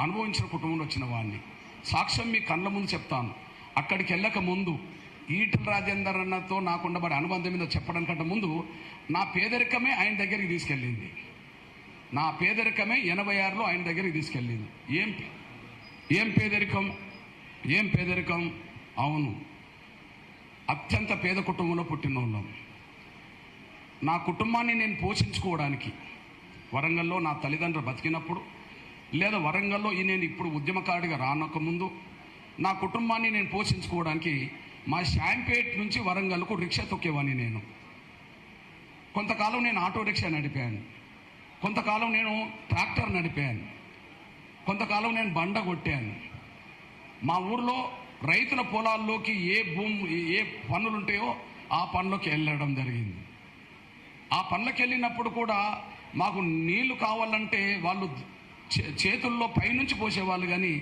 అనుభవించిన కుటుంబంలో వచ్చిన వాడిని. సాక్ష్యం మీ కళ్ళ ముందు చెప్తాను. అక్కడికి వెళ్ళక ముందు ఈటల రాజేందర్ అన్నతో నాకుండబడి అనుబంధం మీద చెప్పడానికంటే ముందు నా పేదరికమే ఆయన దగ్గరికి తీసుకెళ్ళింది. నా పేదరికమే 86లో ఆయన దగ్గరికి తీసుకెళ్ళింది. ఏం పేదరికం? అవును, అత్యంత పేద కుటుంబంలో పుట్టిన వాళ్ళం. నా కుటుంబాన్ని నేను పోషించుకోవడానికి వరంగల్లో నా తల్లిదండ్రులు బతికినప్పుడు, లేదా వరంగల్లో నేను ఇప్పుడు ఉద్యమకారుడిగా రానక ముందు నా కుటుంబాన్ని నేను పోషించుకోవడానికి మా శాంపేట్ నుంచి వరంగల్కు రిక్షా తొక్కేవాడిని. నేను కొంతకాలం నేను ఆటో రిక్షా నడిపాను, కొంతకాలం నేను ట్రాక్టర్ నడిపాను, కొంతకాలం నేను బండ కొట్టాను. మా ఊర్లో రైతుల పొలాల్లోకి ఏ పనులు ఉంటాయో ఆ పనులోకి వెళ్ళడం జరిగింది. ఆ పనులకు వెళ్ళినప్పుడు కూడా మాకు నీళ్లు కావాలంటే వాళ్ళు చేతుల్లో పైనుంచి పోసేవాళ్ళు, కానీ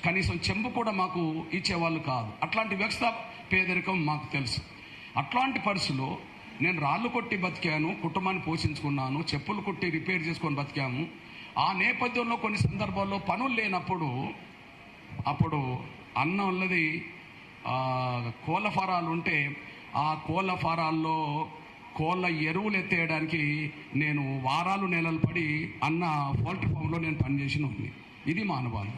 కనీసం చెంబు కూడా మాకు ఇచ్చేవాళ్ళు కాదు. అట్లాంటి వ్యవస్థ పేదరికం మాకు తెలుసు. అట్లాంటి పరిస్థితుల్లో నేను రాళ్ళు కొట్టి బతికాను, కుటుంబాన్ని పోషించుకున్నాను, చెప్పులు కొట్టి రిపేర్ చేసుకొని బతికాము. ఆ నేపథ్యంలో కొన్ని సందర్భాల్లో పనులు లేనప్పుడు అప్పుడు అన్న ఉన్నది కోళ్ళ ఫారాలు ఉంటే ఆ కోళ్ళ ఫారాల్లో కోళ్ళ ఎరువులు ఎత్తేయడానికి నేను వారాలు నెలలు పడి అన్న పౌల్ట్రీ ఫామ్లో నేను పనిచేసిన ఉంది. ఇది మా అనుభవం.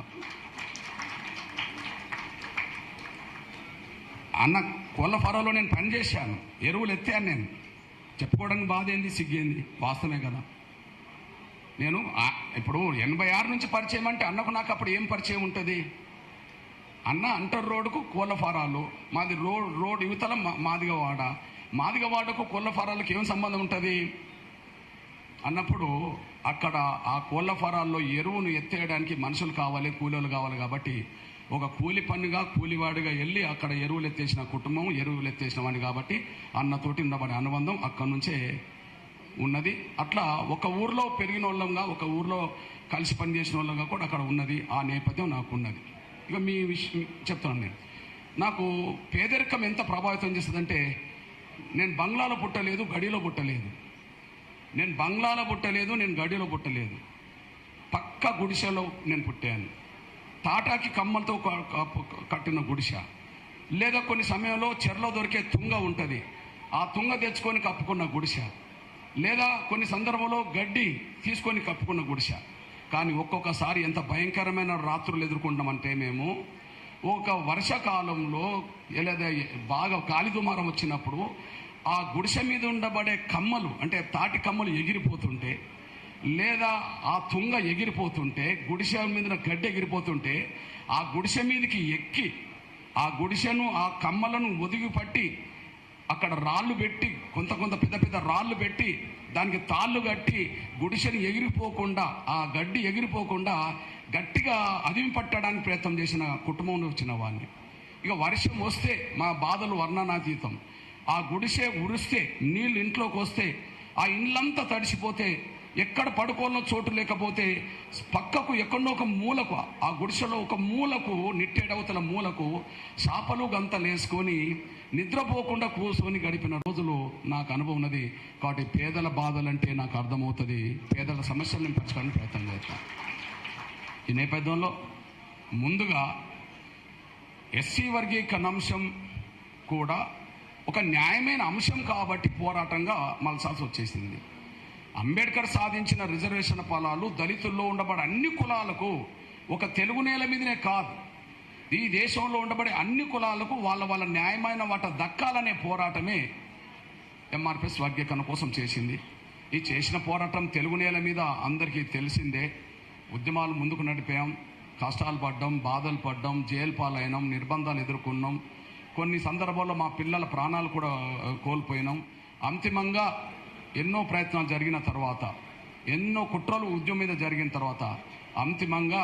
అన్న కోళ్ళ ఫారాలో నేను పనిచేశాను, ఎరువులు ఎత్తాను. నేను చెప్పుకోవడానికి బాధ ఏంది, సిగ్గేంది, వాస్తవమే కదా. నేను ఇప్పుడు 86 నుంచి పరిచయం అంటే అన్నకు నాకు అప్పుడు ఏం పరిచయం ఉంటుంది? అన్న అంటర్ రోడ్డుకు కోళ్ళ ఫారాలు, మాది రోడ్ యువతల మాదిగవాడకు కోళ్ళ ఫారాలకు ఏం సంబంధం ఉంటుంది అన్నప్పుడు, అక్కడ ఆ కోళ్ళ ఫారాల్లో ఎరువును ఎత్తేయడానికి మనుషులు కావాలి, కూలీలు కావాలి. కాబట్టి ఒక కూలి పనిగా కూలివాడిగా వెళ్ళి అక్కడ ఎరువులు ఎత్తేసిన కుటుంబం, ఎరువులు ఎత్తేసిన వాడిని. కాబట్టి అన్నతోటి ఉండబడే అనుబంధం అక్కడి నుంచే ఉన్నది. అట్లా ఒక ఊర్లో పెరిగిన వాళ్ళంగా, ఒక ఊర్లో కలిసి పనిచేసిన వాళ్ళంగా కూడా అక్కడ ఉన్నది. ఆ నేపథ్యం నాకు ఉన్నది. ఇక మీ విషయం చెప్తున్నాను. నాకు పేదరికం ఎంత ప్రభావితం చేస్తుందంటే, నేను బంగ్లాలో పుట్టలేదు, గడిలో పుట్టలేదు. నేను గడిలో పుట్టలేదు. పక్క గుడిసెలో నేను పుట్టాను. తాటాకి కమ్మలతో కట్టిన గుడిసె, లేదా కొన్ని సమయంలో చెరలో దొరికే తుంగ ఉంటుంది, ఆ తుంగ తెచ్చుకొని కప్పుకున్న గుడిసె, లేదా కొన్ని సందర్భంలో గడ్డి తీసుకొని కప్పుకున్న గుడిసె. కానీ ఒక్కొక్కసారి ఎంత భయంకరమైన రాత్రులు ఎదుర్కొంటామంటే, మేము ఒక వర్షాకాలంలో లేదా బాగా గాలి దుమారం వచ్చినప్పుడు ఆ గుడిసె మీద ఉండబడే కమ్మలు, అంటే తాటి కమ్మలు ఎగిరిపోతుంటే, లేదా ఆ తుంగ ఎగిరిపోతుంటే, గుడిసె మీద గడ్డి ఎగిరిపోతుంటే, ఆ గుడిసె మీదకి ఎక్కి ఆ గుడిసెను, ఆ కమ్మలను ఒదిగి పట్టి అక్కడ రాళ్ళు పెట్టి, కొంత పెద్ద రాళ్ళు పెట్టి దానికి తాళ్ళు కట్టి గుడిసెని ఎగిరిపోకుండా, ఆ గడ్డి ఎగిరిపోకుండా గట్టిగా అదిమి పట్టడానికి ప్రయత్నం చేసిన కుటుంబంలో వచ్చిన వాడిని. ఇక వర్షం వస్తే మా బాధలు వర్ణనాతీతం. ఆ గుడిసె ఉరిస్తే, నీళ్ళు ఇంట్లోకి వస్తే, ఆ ఇళ్ళంతా తడిసిపోతే, ఎక్కడ పడుకోవాలో చోటు లేకపోతే పక్కకు ఎక్కడో ఒక మూలకు, ఆ గుడిసెలో ఒక మూలకు, నిట్టేడవతల మూలకు చాపలు గంతలు వేసుకొని నిద్రపోకుండా కూర్చొని గడిపిన రోజులు నాకు అనుభవం ఉన్నది. కాబట్టి పేదల బాధలంటే నాకు అర్థమవుతుంది, పేదల సమస్యలను పంచుకోవడానికి ప్రయత్నం చేస్తాను. ఈ నేపథ్యంలో ముందుగా ఎస్సీ వర్గీకరణ అంశం కూడా ఒక న్యాయమైన అంశం కాబట్టి పోరాటంగా మలసాల్సి వచ్చేసింది. అంబేద్కర్ సాధించిన రిజర్వేషన్ ఫలాలు దళితుల్లో ఉండబడే అన్ని కులాలకు, ఒక తెలుగు నేల మీదనే కాదు, ఈ దేశంలో ఉండబడే అన్ని కులాలకు వాళ్ళ న్యాయమైన వాట దక్కాలనే పోరాటమే ఎంఆర్పిఎస్ వర్గీకరణ కోసం చేసింది. ఈ చేసిన పోరాటం తెలుగు నేల మీద అందరికీ తెలిసిందే. ఉద్యమాలు ముందుకు నడిపాం, కష్టాలు పడ్డాం, బాధలు పడ్డాం, జైలు పాలైనాం, నిర్బంధాలు ఎదుర్కొన్నాం. కొన్ని సందర్భాల్లో మా పిల్లల ప్రాణాలు కూడా కోల్పోయినాం. అంతిమంగా ఎన్నో ప్రయత్నాలు జరిగిన తర్వాత, ఎన్నో కుట్రలు ఉద్యమం మీద జరిగిన తర్వాత, అంతిమంగా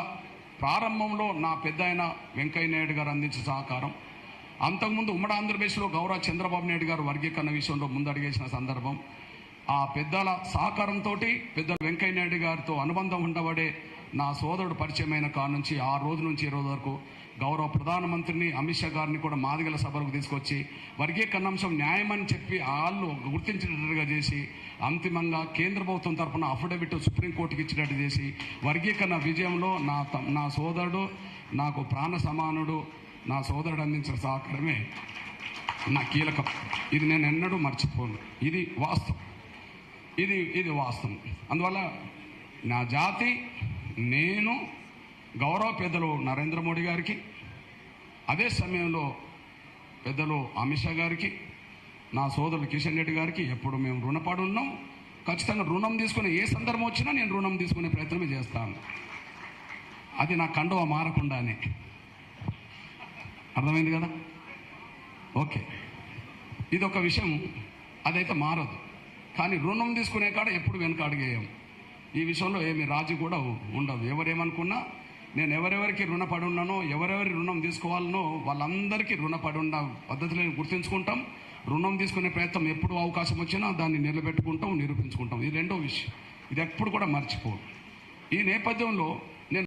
ప్రారంభంలో నా పెద్ద ఆయన వెంకయ్య నాయుడు గారు అందించిన సహకారం, అంతకుముందు ఉమ్మడి ఆంధ్రప్రదేశ్లో గౌరవ చంద్రబాబు నాయుడు గారు వర్గీకరణ విషయంలో ముందడిగేసిన సందర్భం, ఆ పెద్దల సహకారంతో, పెద్ద వెంకయ్య నాయుడు గారితో అనుబంధం ఉండబడే నా సోదరుడు పరిచయమైన కాడ నుంచి ఆ రోజు నుంచి ఈ రోజు వరకు గౌరవ ప్రధానమంత్రిని అమిత్ షా గారిని కూడా మాదిగల సభలకు తీసుకొచ్చి వర్గీకరణ అంశం న్యాయమని చెప్పి వాళ్ళు గుర్తించినట్టుగా చేసి అంతిమంగా కేంద్ర ప్రభుత్వం తరఫున అఫిడవిట్ సుప్రీంకోర్టుకి ఇచ్చినట్టు చేసి వర్గీకరణ విజయంలో నా సోదరుడు నాకు ప్రాణ సమానుడు, నా సోదరుడు అందించిన సహకారమే నా కీలకం. ఇది నేను ఎన్నడూ మర్చిపోను. ఇది వాస్తవం. ఇది వాస్తవం. అందువల్ల నా జాతి, నేను గౌరవ పెద్దలు నరేంద్ర మోడీ గారికి, అదే సమయంలో పెద్దలు అమిత్ షా గారికి, నా సోదరుడు కిషన్ రెడ్డి గారికి ఎప్పుడు మేము రుణపడి ఉన్నాం. ఖచ్చితంగా రుణం తీసుకునే ఏ సందర్భం వచ్చినా నేను రుణం తీసుకునే ప్రయత్నమే చేస్తాను. అది నా కండువ మారకుండానే. అర్థమైంది కదా? ఓకే, ఇదొక విషయం, అదైతే మారదు. కానీ రుణం తీసుకునే కాడ ఎప్పుడు వెనక అడిగేయం. ఈ విషయంలో ఏమి రాజీ కూడా ఉండదు. ఎవరేమనుకున్నా నేను ఎవరెవరికి రుణపడి ఉన్నానో, ఎవరెవరి రుణం తీసుకోవాలనో వాళ్ళందరికీ రుణపడి ఉన్న పద్ధతులను గుర్తుంచుకుంటాం. రుణం తీసుకునే ప్రయత్నం ఎప్పుడు అవకాశం వచ్చినా దాన్ని నిలబెట్టుకుంటాం, నిరూపించుకుంటాం. ఇది రెండో విషయం. ఇది ఎప్పుడు కూడా మర్చిపోదు. ఈ నేపథ్యంలో